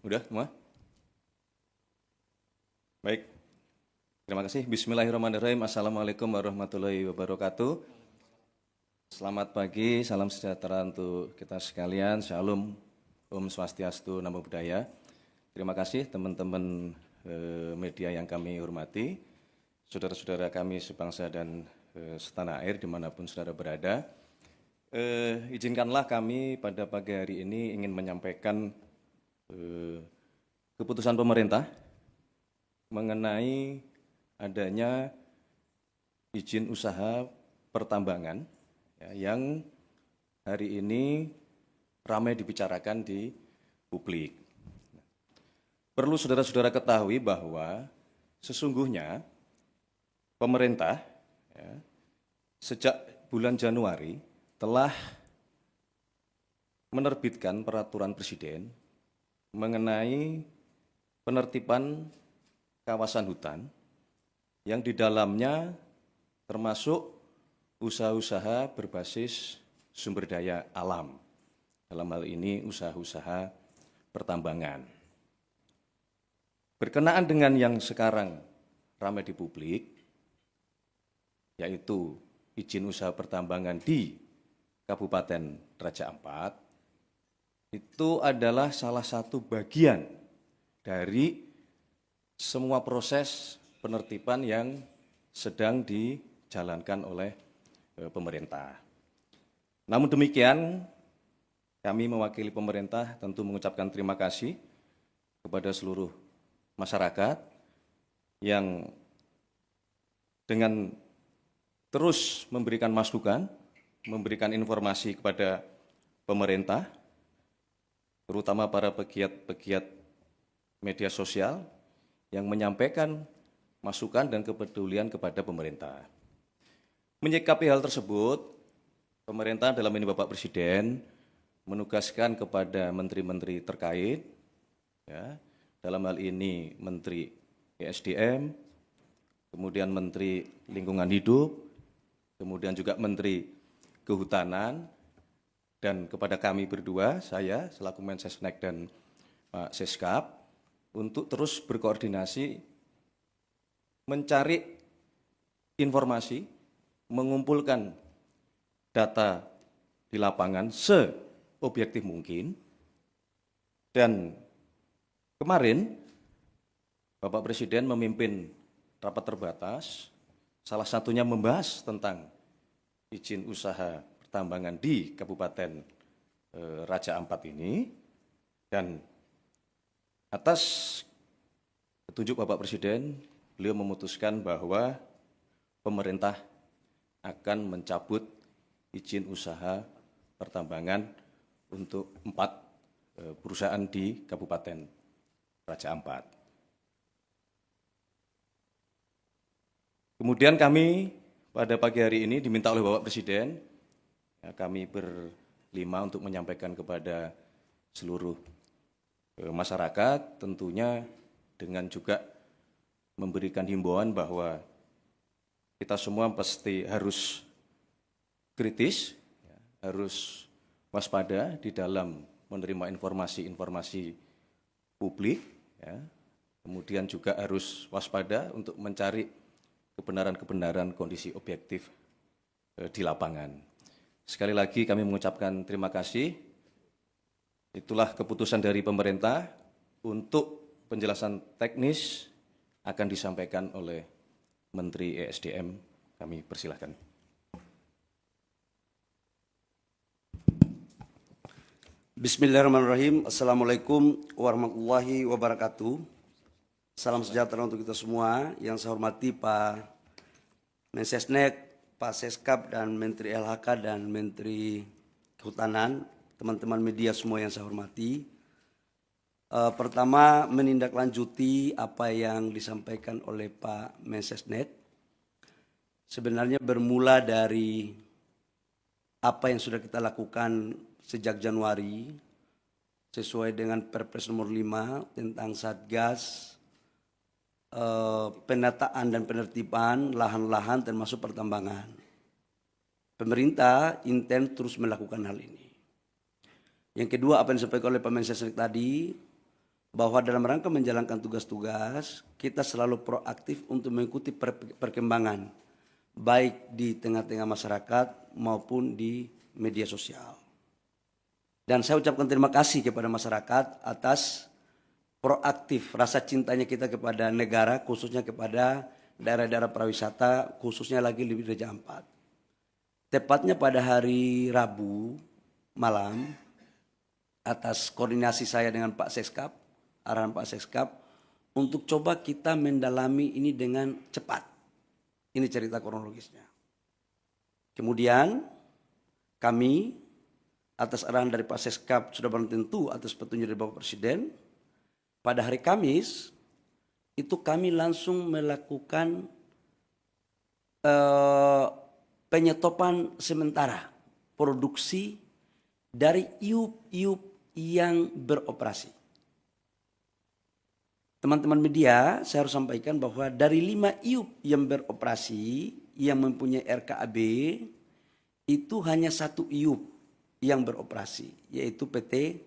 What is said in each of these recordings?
Udah semua? Baik. Terima kasih. Bismillahirrahmanirrahim. Assalamualaikum warahmatullahi wabarakatuh. Selamat pagi, salam sejahtera untuk kita sekalian. Shalom, Om Swastiastu, Namo Buddhaya. Terima kasih teman-teman media yang kami hormati, saudara-saudara kami sebangsa dan setanah air dimanapun saudara berada. Izinkanlah kami pada pagi hari ini ingin menyampaikan keputusan pemerintah mengenai adanya izin usaha pertambangan ya, yang hari ini ramai dibicarakan di publik. Perlu saudara-saudara ketahui bahwa sesungguhnya pemerintah ya, sejak bulan Januari telah menerbitkan peraturan presiden mengenai penertiban kawasan hutan yang di dalamnya termasuk usaha-usaha berbasis sumber daya alam. Dalam hal ini usaha-usaha pertambangan. Berkenaan dengan yang sekarang ramai di publik, yaitu izin usaha pertambangan di Kabupaten Raja Ampat, itu adalah salah satu bagian dari semua proses penertiban yang sedang dijalankan oleh pemerintah. Namun demikian, kami mewakili pemerintah tentu mengucapkan terima kasih kepada seluruh masyarakat yang dengan terus memberikan masukan, memberikan informasi kepada pemerintah, terutama para pegiat-pegiat media sosial yang menyampaikan masukan dan kepedulian kepada pemerintah. Menyikapi hal tersebut, pemerintah dalam ini Bapak Presiden menugaskan kepada menteri-menteri terkait, ya, dalam hal ini Menteri ESDM, kemudian Menteri Lingkungan Hidup, kemudian juga Menteri Kehutanan, dan kepada kami berdua, saya selaku Mensesnek dan Pak Seskap, untuk terus berkoordinasi, mencari informasi, mengumpulkan data di lapangan seobjektif mungkin, dan kemarin Bapak Presiden memimpin rapat terbatas, salah satunya membahas tentang izin usaha pertambangan di Kabupaten Raja Ampat ini, dan atas petunjuk Bapak Presiden, beliau memutuskan bahwa pemerintah akan mencabut izin usaha pertambangan untuk 4 perusahaan di Kabupaten Raja Ampat. Kemudian kami pada pagi hari ini diminta oleh Bapak Presiden, ya, kami berlima untuk menyampaikan kepada seluruh masyarakat, tentunya dengan juga memberikan himbauan bahwa kita semua pasti harus kritis, ya, harus waspada di dalam menerima informasi-informasi publik, ya. Kemudian juga harus waspada untuk mencari kebenaran-kebenaran kondisi objektif di lapangan. Sekali lagi kami mengucapkan terima kasih. Itulah keputusan dari pemerintah. Untuk penjelasan teknis akan disampaikan oleh Menteri ESDM. Kami persilahkan. Bismillahirrahmanirrahim. Assalamualaikum warahmatullahi wabarakatuh. Salam sejahtera untuk kita semua. Yang saya hormati Pak Mensesnek, Pak Seskap, dan Menteri LHK dan Menteri Kehutanan, teman-teman media semua yang saya hormati. Pertama, menindaklanjuti apa yang disampaikan oleh Pak Mensesnek. Sebenarnya bermula dari apa yang sudah kita lakukan sejak Januari, sesuai dengan Perpres nomor 5 tentang Satgas penataan dan penertiban lahan-lahan termasuk pertambangan. pemerintah intens terus melakukan hal ini. Yang kedua, apa yang disampaikan oleh Pak Mensesnek tadi, bahwa dalam rangka menjalankan tugas-tugas, kita selalu proaktif untuk mengikuti perkembangan, baik di tengah-tengah masyarakat maupun di media sosial. Dan saya ucapkan terima kasih kepada masyarakat atas proaktif rasa cintanya kita kepada negara, khususnya kepada daerah-daerah pariwisata, khususnya lagi di Raja Ampat. Tepatnya pada hari Rabu malam, atas koordinasi saya dengan Pak Seskap, arahan Pak Seskap, untuk coba kita mendalami ini dengan cepat. Ini cerita kronologisnya. Kemudian kami atas arahan dari Pak Seskap sudah barang tentu atas petunjuk dari Bapak Presiden, pada hari Kamis itu kami langsung melakukan penyetopan sementara produksi dari iup-iup yang beroperasi. Teman-teman media, saya harus sampaikan bahwa dari 5 iup yang beroperasi, yang mempunyai RKAB, itu hanya 1 iup yang beroperasi, yaitu PT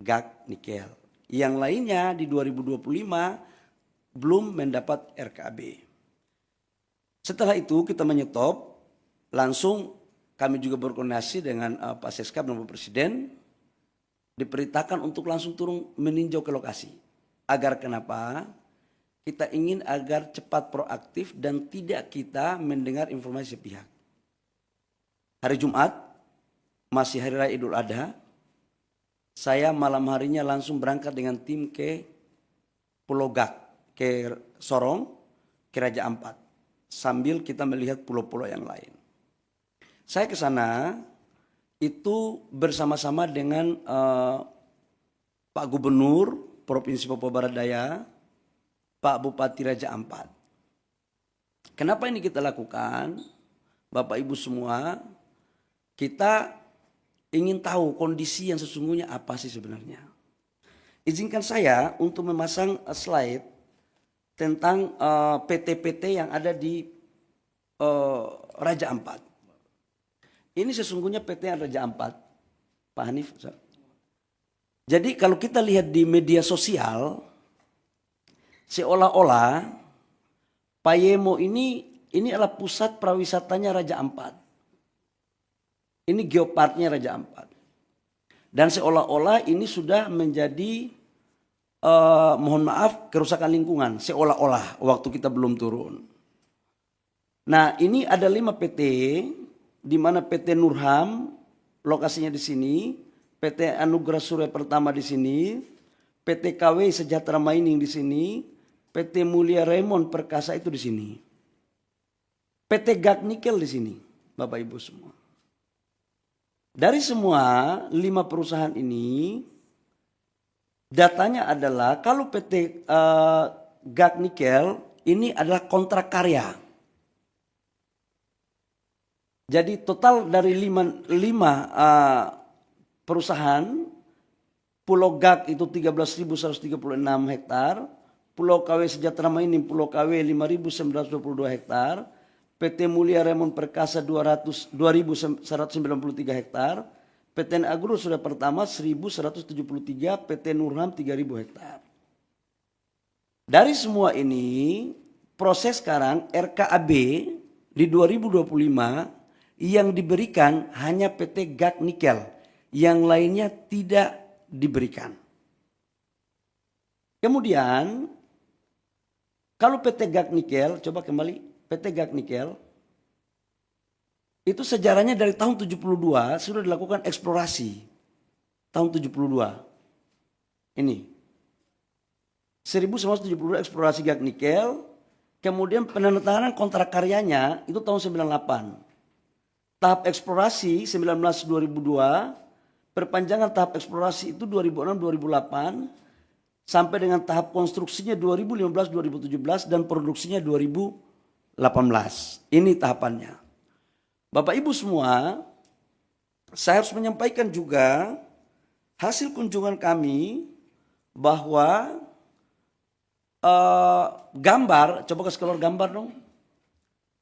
GAK Nikel. Yang lainnya di 2025 belum mendapat RKAB. Setelah itu kita menyetop, langsung kami juga berkoordinasi dengan Pak Seskap dan Bapak Presiden, diperintahkan untuk langsung turun meninjau ke lokasi. Agar kenapa? Kita ingin agar cepat proaktif dan tidak kita mendengar informasi sepihak. Hari Jumat, masih Hari Raya Idul Adha, saya malam harinya langsung berangkat dengan tim ke Pulau Gak, ke Sorong, ke Raja Ampat. Sambil kita melihat pulau-pulau yang lain. Saya ke sana itu bersama-sama dengan Pak Gubernur Provinsi Papua Barat Daya, Pak Bupati Raja Ampat. Kenapa ini kita lakukan? Bapak Ibu semua, kita ingin tahu kondisi yang sesungguhnya apa sih sebenarnya. Izinkan saya untuk memasang slide tentang PT-PT yang ada di Raja Ampat. Ini sesungguhnya PT yang Raja Ampat, Pak Hanif. Jadi kalau kita lihat di media sosial, seolah-olah Payemo ini adalah pusat pariwisatanya Raja Ampat. Ini geoparknya Raja Ampat. Dan seolah-olah ini sudah menjadi, mohon maaf, kerusakan lingkungan. Seolah-olah waktu kita belum turun. Nah ini ada 5 PT, di mana PT Nurham, lokasinya di sini, PT Anugerah Surya Pertama di sini, PT KW Sejahtera Mining di sini, PT Mulia Raymond Perkasa itu di sini. PT GAK Nikel di sini, Bapak Ibu semua. Dari semua 5 perusahaan ini, datanya adalah kalau PT GAK Nikel ini adalah kontrak karya. Jadi total dari 5 perusahaan, Pulau GAK itu 13.136 hektar, Pulau KW Sejahtera Mining, Pulau KW 5.922 hektar, PT Mulia Raymond Perkasa 2.193 hektar, PT Agro Surya Pertama 1.173, PT Nurham 3.000 hektar. Dari semua ini, proses sekarang RKAB di 2025 yang diberikan hanya PT GAK Nikel, yang lainnya tidak diberikan. Kemudian, kalau PT GAK Nikel, coba kembali, PT GAK Nikel, itu sejarahnya dari tahun 72 sudah dilakukan eksplorasi. Tahun 72. Ini. 1972 eksplorasi GAK Nikel, kemudian penandatanganan kontrak karyanya itu tahun 98. Tahap eksplorasi 19-2002, perpanjangan tahap eksplorasi itu 2006-2008, sampai dengan tahap konstruksinya 2015-2017 dan produksinya 2018. Ini tahapannya. Bapak Ibu semua, saya harus menyampaikan juga hasil kunjungan kami bahwa gambar, coba kasih keluar gambar dong.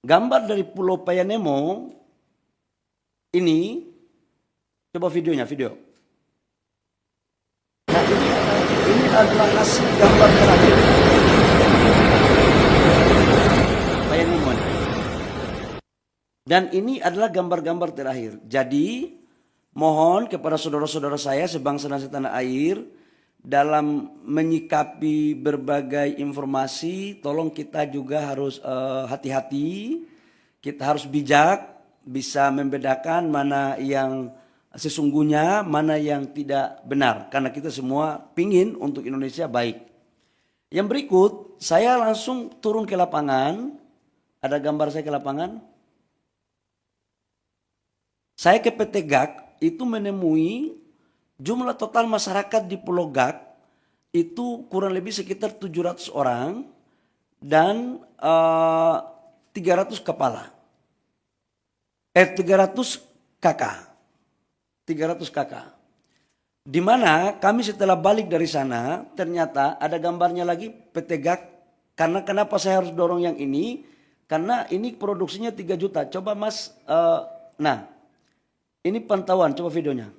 Gambar dari Pulau Payanemo ini, coba videonya, video. Nah ini adalah hasil gambar terakhir. Bayangin mohon. Dan ini adalah gambar-gambar terakhir. Jadi mohon kepada saudara-saudara saya sebangsa dan setanah air, dalam menyikapi berbagai informasi, tolong kita juga harus hati-hati, kita harus bijak, bisa membedakan mana yang sesungguhnya, mana yang tidak benar. Karena kita semua pingin untuk Indonesia baik. Yang berikut, saya langsung turun ke lapangan. Ada gambar saya ke lapangan. Saya ke PT GAK, itu menemui jumlah total masyarakat di Pulau GAK itu kurang lebih sekitar 700 orang dan 300 kepala. 300 kakak. 300 kakak. Di mana kami setelah balik dari sana ternyata ada gambarnya lagi PT GAK. Karena kenapa saya harus dorong yang ini? Karena ini produksinya 3 juta. Coba Mas, nah ini pantauan, coba videonya.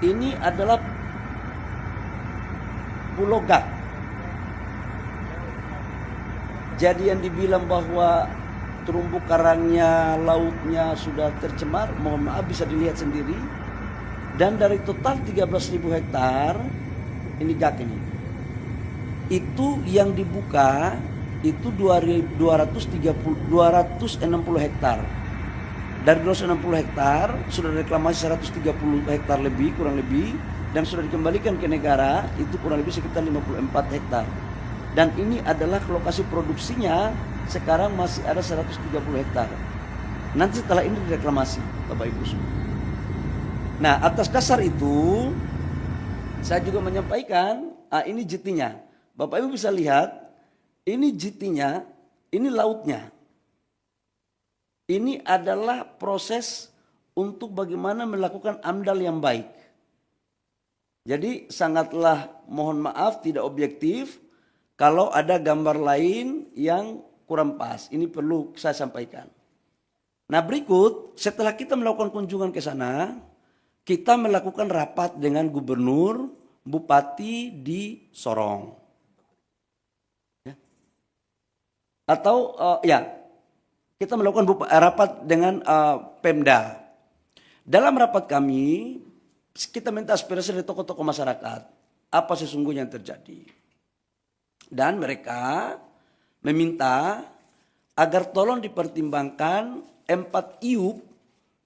Ini adalah Pulau GAK. Jadi yang dibilang bahwa terumbu karangnya, lautnya sudah tercemar, mohon maaf bisa dilihat sendiri. Dan dari total 13.000 hektar, ini GAK ini. Itu yang dibuka itu 260 hektar. Dari 260 hektar sudah reklamasi 130 hektar lebih, kurang lebih, dan sudah dikembalikan ke negara itu kurang lebih sekitar 54 hektar. Dan ini adalah lokasi produksinya sekarang masih ada 130 hektar. Nanti setelah ini direklamasi, Bapak Ibu semua. Nah, atas dasar itu saya juga menyampaikan, ini JT-nya. Bapak Ibu bisa lihat, ini JT-nya, ini lautnya. Ini adalah proses untuk bagaimana melakukan AMDAL yang baik. Jadi sangatlah mohon maaf tidak objektif kalau ada gambar lain yang kurang pas. Ini perlu saya sampaikan. Nah berikut setelah kita melakukan kunjungan ke sana, kita melakukan rapat dengan gubernur, bupati di Sorong. Ya. Atau kita melakukan rapat dengan Pemda. Dalam rapat kami, kita minta aspirasi dari tokoh-tokoh masyarakat. Apa sesungguhnya yang terjadi. Dan mereka meminta agar tolong dipertimbangkan 4 IUP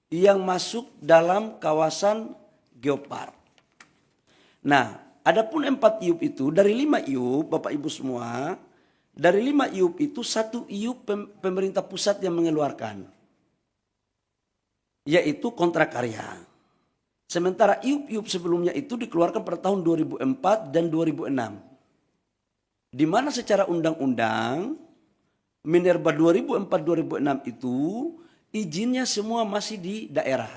yang masuk dalam kawasan Geopark. Nah, adapun 4 IUP itu, dari 5 IUP, Bapak Ibu semua, dari 5 IUP itu 1 IUP pemerintah pusat yang mengeluarkan, yaitu kontrak karya. Sementara IUP-IUP sebelumnya itu dikeluarkan pada tahun 2004 dan 2006. Di mana secara undang-undang Minerba 2004-2006 itu izinnya semua masih di daerah.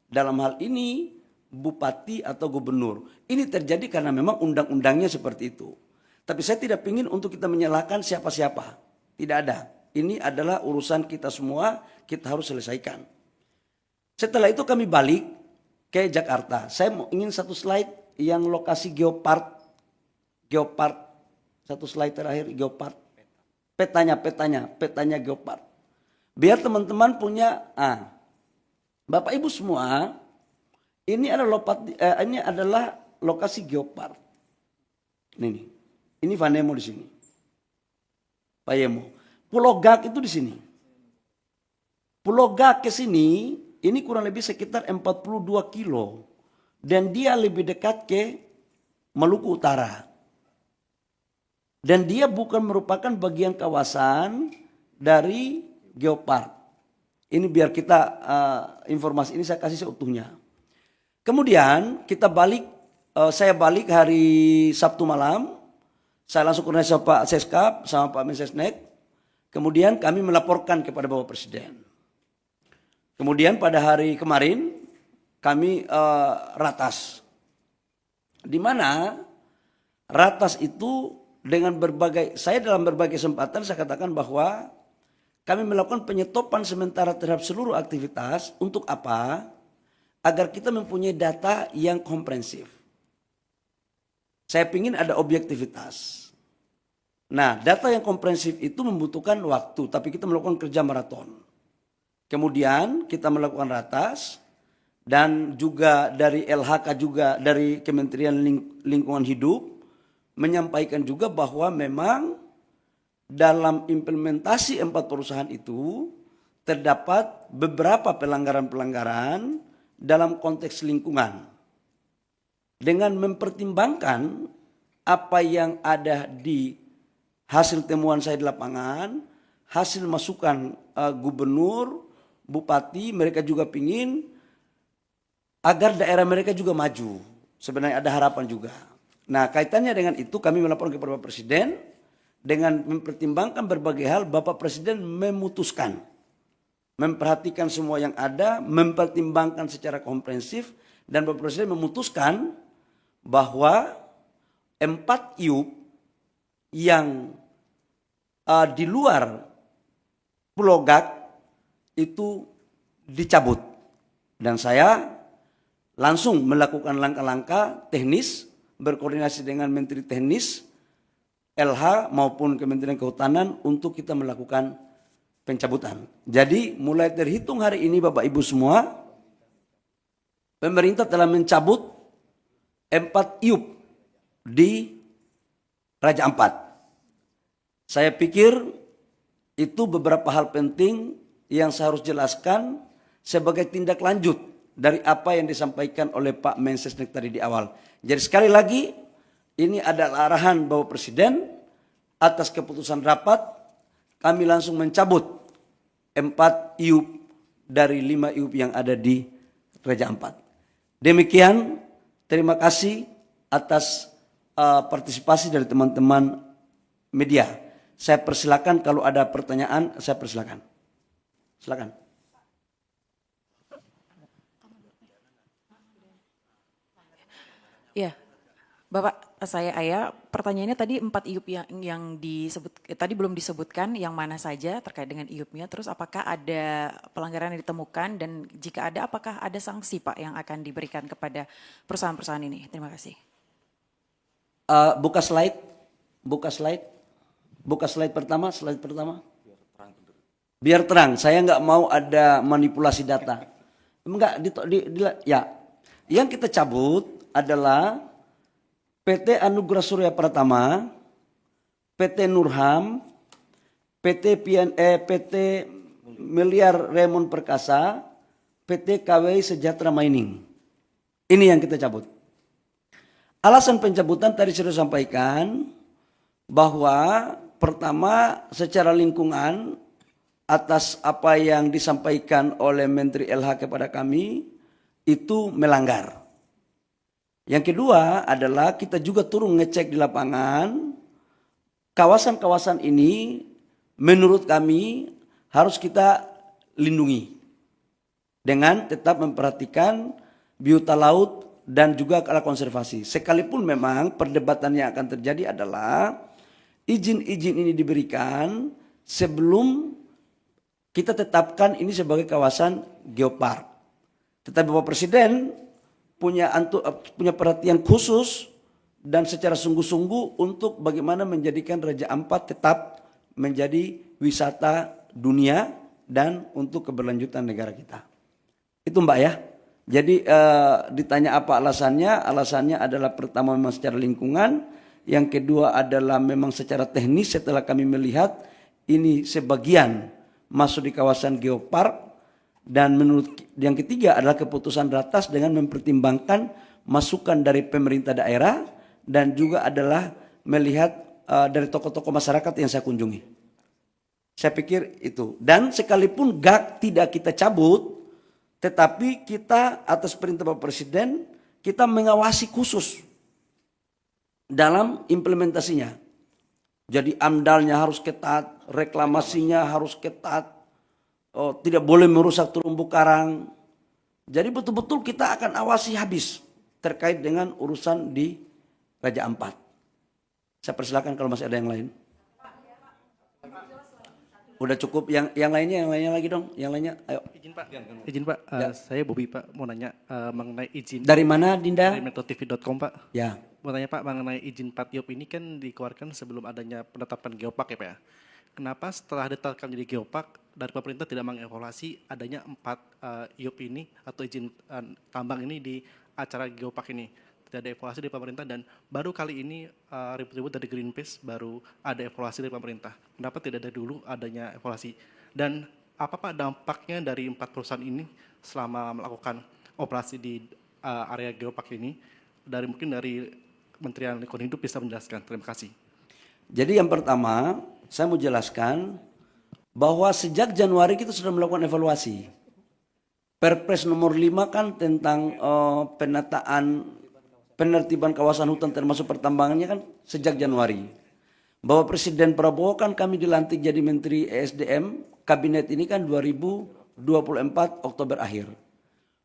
Dalam hal ini bupati atau gubernur. Ini terjadi karena memang undang-undangnya seperti itu. Tapi saya tidak ingin untuk kita menyalahkan siapa-siapa. Tidak ada. Ini adalah urusan kita semua, kita harus selesaikan. Setelah itu kami balik ke Jakarta. Saya ingin satu slide yang lokasi Geopark. Geopark. Satu slide terakhir Geopark. Petanya Geopark. Biar teman-teman punya, Bapak Ibu semua, ini adalah lokasi Geopark. Ini Vanemo di sini. Payemo. Pulau GAK itu di sini. Pulau GAK ke sini, ini kurang lebih sekitar 42 kilo. Dan dia lebih dekat ke Maluku Utara. Dan dia bukan merupakan bagian kawasan dari Geopark. Ini biar kita informasi ini saya kasih seutuhnya. Kemudian kita balik, saya balik hari Sabtu malam. Saya langsung koordinasi sama Pak Seskap sama Pak Mensesnek. Kemudian kami melaporkan kepada Bapak Presiden. Kemudian pada hari kemarin kami ratas. Di mana ratas itu dengan berbagai, saya dalam berbagai kesempatan saya katakan bahwa kami melakukan penyetopan sementara terhadap seluruh aktivitas. Untuk apa? Agar kita mempunyai data yang komprehensif. Saya ingin ada objektivitas. Nah, data yang komprehensif itu membutuhkan waktu, tapi kita melakukan kerja maraton. Kemudian kita melakukan ratas, dan juga dari LHK juga dari Kementerian Lingkungan Hidup menyampaikan juga bahwa memang dalam implementasi 4 perusahaan itu terdapat beberapa pelanggaran-pelanggaran dalam konteks lingkungan. Dengan mempertimbangkan apa yang ada di hasil temuan saya di lapangan, hasil masukan gubernur, bupati, mereka juga ingin agar daerah mereka juga maju. Sebenarnya ada harapan juga. Nah, kaitannya dengan itu kami melaporkan kepada Bapak Presiden, dengan mempertimbangkan berbagai hal, Bapak Presiden memutuskan, memperhatikan semua yang ada, mempertimbangkan secara komprehensif, dan Bapak Presiden memutuskan bahwa 4 IUP yang di luar Pulau Gak itu dicabut. Dan saya langsung melakukan langkah-langkah teknis, berkoordinasi dengan Menteri Teknis, LH maupun Kementerian Kehutanan untuk kita melakukan pencabutan. Jadi mulai terhitung hari ini Bapak Ibu semua, pemerintah telah mencabut 4 IUP di Raja Ampat. Saya pikir itu beberapa hal penting yang saya harus jelaskan sebagai tindak lanjut dari apa yang disampaikan oleh Pak Mensesnek tadi di awal. Jadi sekali lagi, ini adalah arahan Bapak Presiden atas keputusan rapat, kami langsung mencabut 4 IUP dari 5 IUP yang ada di Raja Ampat. Demikian, terima kasih atas partisipasi dari teman-teman media. Saya persilakan kalau ada pertanyaan, saya persilakan. Silakan. Ya, Bapak, saya Aya. Pertanyaannya tadi 4 IUP yang disebut tadi belum disebutkan yang mana saja terkait dengan IUP-nya. Terus apakah ada pelanggaran yang ditemukan dan jika ada apakah ada sanksi Pak yang akan diberikan kepada perusahaan-perusahaan ini? Terima kasih. Buka slide pertama, Biar terang, saya nggak mau ada manipulasi data. Enggak, ya. Yang kita cabut adalah PT Anugerah Surya Pratama, PT Nurham, PT Miliar Raymond Perkasa, PT KWI Sejahtera Mining. Ini yang kita cabut. Alasan pencabutan tadi sudah sampaikan bahwa pertama secara lingkungan atas apa yang disampaikan oleh Menteri LH kepada kami itu melanggar. Yang kedua adalah kita juga turun ngecek di lapangan, kawasan-kawasan ini menurut kami harus kita lindungi dengan tetap memperhatikan biota laut dan juga ala konservasi. Sekalipun memang perdebatan yang akan terjadi adalah izin-izin ini diberikan sebelum kita tetapkan ini sebagai kawasan geopark. Tetapi Bapak Presiden punya perhatian khusus dan secara sungguh-sungguh untuk bagaimana menjadikan Raja Ampat tetap menjadi wisata dunia dan untuk keberlanjutan negara kita. Itu Mbak ya. Jadi ditanya apa alasannya? Alasannya adalah pertama memang secara lingkungan, yang kedua adalah memang secara teknis setelah kami melihat ini sebagian masuk di kawasan geopark, dan menurut yang ketiga adalah keputusan ratas dengan mempertimbangkan masukan dari pemerintah daerah dan juga adalah melihat dari tokoh-tokoh masyarakat yang saya kunjungi. Saya pikir itu. Dan sekalipun GAK tidak kita cabut, tetapi kita atas perintah Bapak Presiden, kita mengawasi khusus dalam implementasinya. Jadi amdalnya harus ketat, reklamasinya harus ketat, tidak boleh merusak terumbu karang. Jadi betul-betul kita akan awasi habis terkait dengan urusan di Raja Ampat. Saya persilakan kalau masih ada yang lain. Udah cukup. Yang lainnya lagi dong. Yang lainnya, ayo. Izin Pak, saya Bobi Pak, mau nanya mengenai izin Dari mana, Dinda? dari metrotv.com Pak. Ya. Mau tanya Pak, mengenai izin 4 IOP ini kan dikeluarkan sebelum adanya penetapan geopark ya Pak ya. Kenapa setelah ditetapkan jadi geopark, dari pemerintah tidak mengevaluasi adanya 4 IOP ini atau izin tambang ini di acara geopark ini? Tidak ada evaluasi dari pemerintah dan baru kali ini ribut-ribut dari Greenpeace baru ada evaluasi dari pemerintah. Kenapa tidak ada dulu adanya evaluasi? Dan apa Pak dampaknya dari 4 perusahaan ini selama melakukan operasi di area geopark ini? Mungkin dari Kementerian Lingkungan Hidup bisa menjelaskan. Terima kasih. Jadi yang pertama, saya mau jelaskan bahwa sejak Januari kita sudah melakukan evaluasi. Perpres nomor 5 kan tentang penertiban kawasan hutan termasuk pertambangannya kan sejak Januari. Bahwa Presiden Prabowo kan kami dilantik jadi Menteri ESDM, kabinet ini kan 2024 Oktober akhir.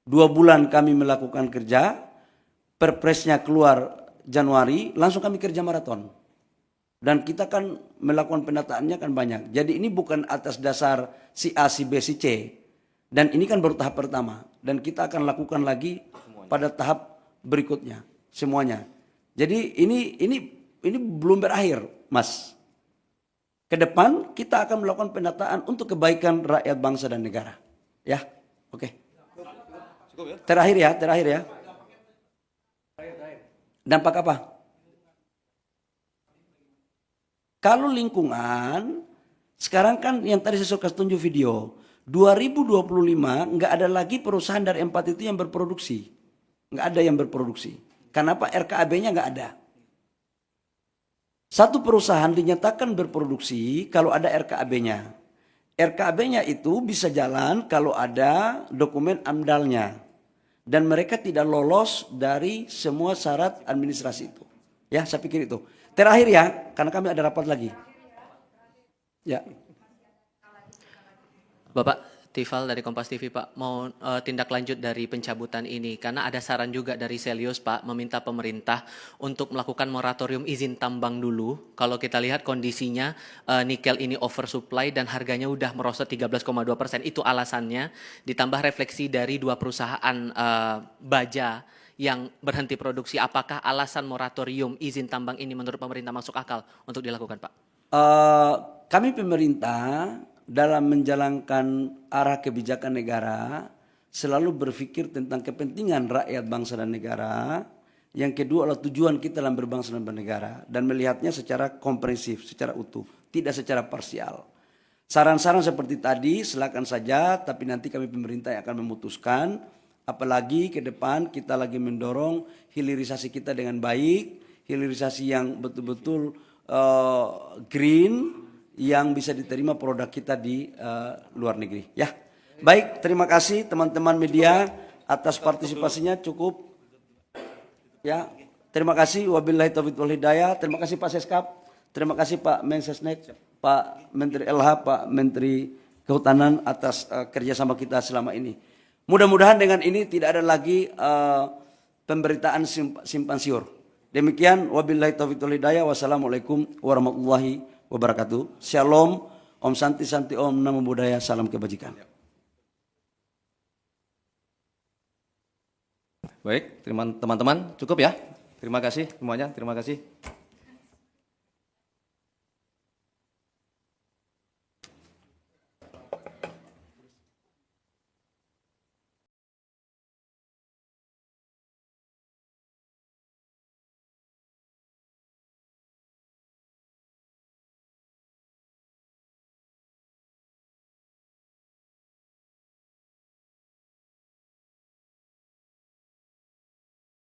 2 bulan kami melakukan kerja, perpresnya keluar Januari, langsung kami kerja maraton. Dan kita kan melakukan penataannya kan banyak. Jadi ini bukan atas dasar si A, si B, si C. Dan ini kan baru tahap pertama. Dan kita akan lakukan lagi pada tahap berikutnya. Semuanya. Jadi ini belum berakhir, Mas. Ke depan kita akan melakukan penataan untuk kebaikan rakyat bangsa dan negara. Ya, oke. Terakhir ya. Dampak apa? Kalau lingkungan, sekarang kan yang tadi saya suka tunjuk video, 2025 nggak ada lagi perusahaan dari 4 itu yang berproduksi. Nggak ada yang berproduksi. Kenapa? RKAB-nya nggak ada. Satu perusahaan dinyatakan berproduksi kalau ada RKAB-nya. RKAB-nya itu bisa jalan kalau ada dokumen AMDAL-nya. Dan mereka tidak lolos dari semua syarat administrasi itu. Ya, saya pikir itu. Terakhir ya, karena kami ada rapat lagi. Ya. Bapak Tifal dari Kompas TV Pak, mau tindak lanjut dari pencabutan ini karena ada saran juga dari Selius Pak meminta pemerintah untuk melakukan moratorium izin tambang dulu. Kalau kita lihat kondisinya nikel ini oversupply dan harganya udah merosot 13,2%, itu alasannya. Ditambah refleksi dari 2 perusahaan baja yang berhenti produksi. Apakah alasan moratorium izin tambang ini menurut pemerintah masuk akal untuk dilakukan Pak? Kami pemerintah dalam menjalankan arah kebijakan negara selalu berpikir tentang kepentingan rakyat bangsa dan negara. Yang kedua adalah tujuan kita dalam berbangsa dan bernegara dan melihatnya secara komprehensif, secara utuh, tidak secara parsial. Saran-saran seperti tadi silakan saja, tapi nanti kami pemerintah yang akan memutuskan. Apalagi ke depan kita lagi mendorong hilirisasi kita dengan baik, hilirisasi yang betul-betul green, yang bisa diterima produk kita di luar negeri. Ya, baik. Terima kasih teman-teman media atas partisipasinya. Cukup. Ya, terima kasih. Wabillahi taufiq wal hidayah. Terima kasih Pak Seskap. Terima kasih Pak Mensesnek, Pak Menteri LH, Pak Menteri Kehutanan atas kerjasama kita selama ini. Mudah-mudahan dengan ini tidak ada lagi pemberitaan simpang siur. Demikian. Wabillahi taufiq wal hidayah. Wassalamualaikum warahmatullahi wabarakatuh. Shalom, Om Santi Santi Om, Namo Buddhaya, salam kebajikan. Baik, teman-teman cukup ya. Terima kasih semuanya, terima kasih.